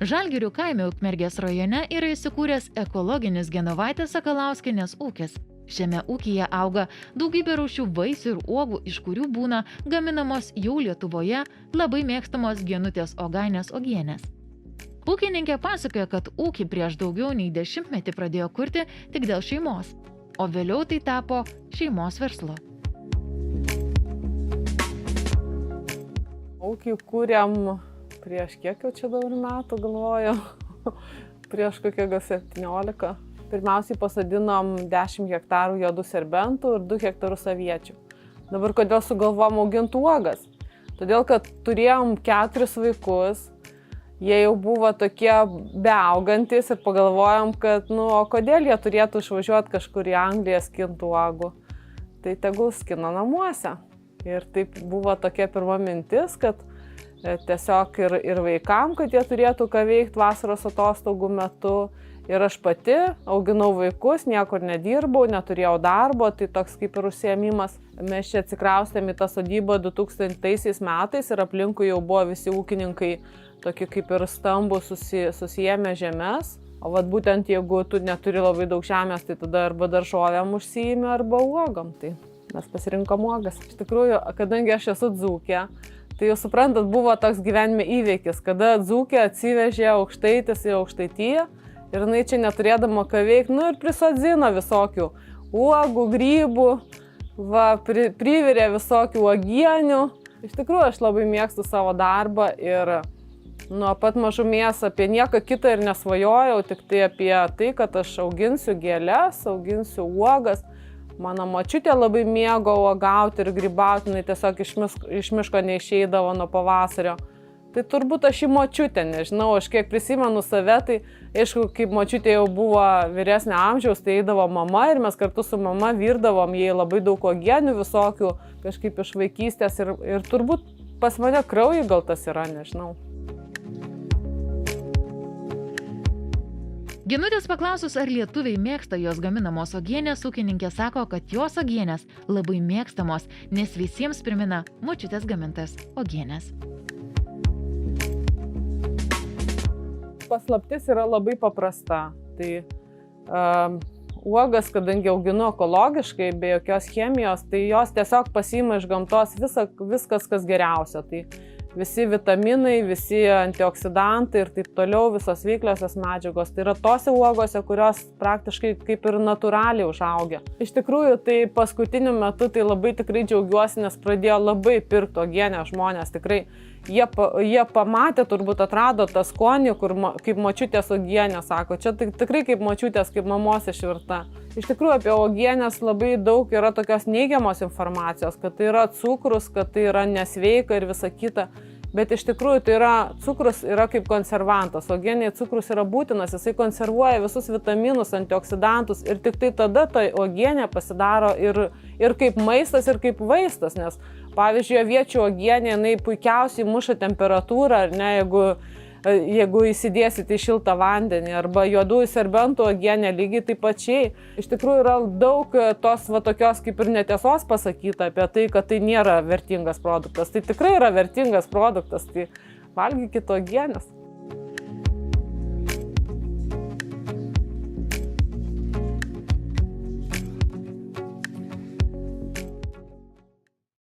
Žalgirių kaime Ukmergės rajone yra įsikūręs ekologinis Genovaitės Sakalauskienės ūkis. Šiame ūkyje auga daugybė rūšių vaisių ir uogų, iš kurių būna gaminamos jau Lietuvoje labai mėgstamos Genutės Ogainės uogienės. Ūkininkė pasakoja, kad ūkį prieš daugiau nei 10 metų pradėjo kurti tik dėl šeimos, o vėliau tai tapo šeimos verslu. Ūkį kūrėm prieš kiek jau čia dabar metų, galvoju, prieš kokią gal 17. Pirmiausiai pasodinom 10 hektarų juodų serbentų ir 2 hektarus aviečių. Dabar kodėl sugalvom auginti uogas? Todėl, kad turėjom 4 vaikus, jie jau buvo tokie beaugantis ir pagalvojom, kad, o kodėl jie turėtų išvažiuoti kažkur į Angliją skinti uogų. Tai tegul skina namuose. Ir taip buvo tokia pirma mintis, kad tiesiog ir vaikam, kad jie turėtų ką veikti vasaros atostogų metu. Ir aš pati auginau vaikus, niekur nedirbau, neturėjau darbo, tai toks kaip ir užsiėmimas. Mes čia atsikraustėm į tą sodybą 2000 metais ir aplinkui jau buvo visi ūkininkai tokie kaip ir stambų susiėmę žemės. O vat būtent jeigu tu neturi labai daug žemės, tai tada arba daržovėm užsiimi, arba uogam. Tai mes pasirinkom uogas. Iš tikrųjų, kadangi aš esu dzūkė, tai jūs suprantat, buvo toks gyvenime įvykis, kada dzūkė atsivežė aukštaitis į Aukštaitiją ir jinai čia neturėdama ką veikti, ir prisodino visokių uogų, grybų, privirė visokių uogienių. Iš tikrųjų, aš labai mėgstu savo darbą ir nuo pat mažumės apie nieką kitą ir nesvajojau, tik tai apie tai, kad aš auginsiu gėles, auginsiu uogas. Mano močiutė labai mėgo uogauti ir grybauti, jinai tiesiog iš miško neišeidavo nuo pavasario. Tai turbūt aš į močiutę, nežinau, aš kiek prisimenu save, tai aišku, kaip močiutė jau buvo vyresnio amžiaus, tai eidavo mama ir mes kartu su mama virdavom jai labai daug uogienių visokių, kažkaip iš vaikystės ir turbūt pas mane kraujy gal tas yra, nežinau. Genutės paklausus, ar lietuviai mėgsta jos gaminamos uogienės, ūkininkė sako, kad jos uogienės labai mėgstamos, nes visiems primena močiutės gamintas uogienės. Paslaptis yra labai paprasta. Tai uogas, kadangi auginu ekologiškai, be jokios chemijos, tai jos tiesiog pasiima iš gamtos viskas, kas geriausia. Tai visi vitaminai, visi antioksidantai ir taip toliau, visos veikliosios medžiagos. Tai yra tose uogose, kurios praktiškai kaip ir natūraliai užaugia. Iš tikrųjų, tai paskutiniu metu tai labai tikrai džiaugiuosi, nes pradėjo labai pirkti uogienę žmonės. Tikrai jie pamatė, turbūt atrado tą skonį, kaip močiutės uogienė, sako, čia tikrai kaip močiutės, kaip mamos išvirta. Iš tikrųjų, apie uogienės labai daug yra tokios neigiamos informacijos, kad tai yra cukrus, kad tai yra nesveika ir visa kita. Bet iš tikrųjų tai cukrus yra kaip konservantas. Uogienėje cukrus yra būtinas, jisai konservuoja visus vitaminus, antioksidantus ir tik tai tada ta uogienė pasidaro ir kaip maistas, ir kaip vaistas. Nes, pavyzdžiui, aviečių uogienė, jinai puikiausiai muša temperatūrą, ar ne, jeigu įsidėsite į šiltą vandenį, arba juodųjų serbentų uogienė lygiai taip pačiai. Iš tikrųjų yra daug tos tokios kaip ir netiesos pasakyta apie tai, kad tai nėra vertingas produktas. Tai tikrai yra vertingas produktas, tai valgykite uogienės.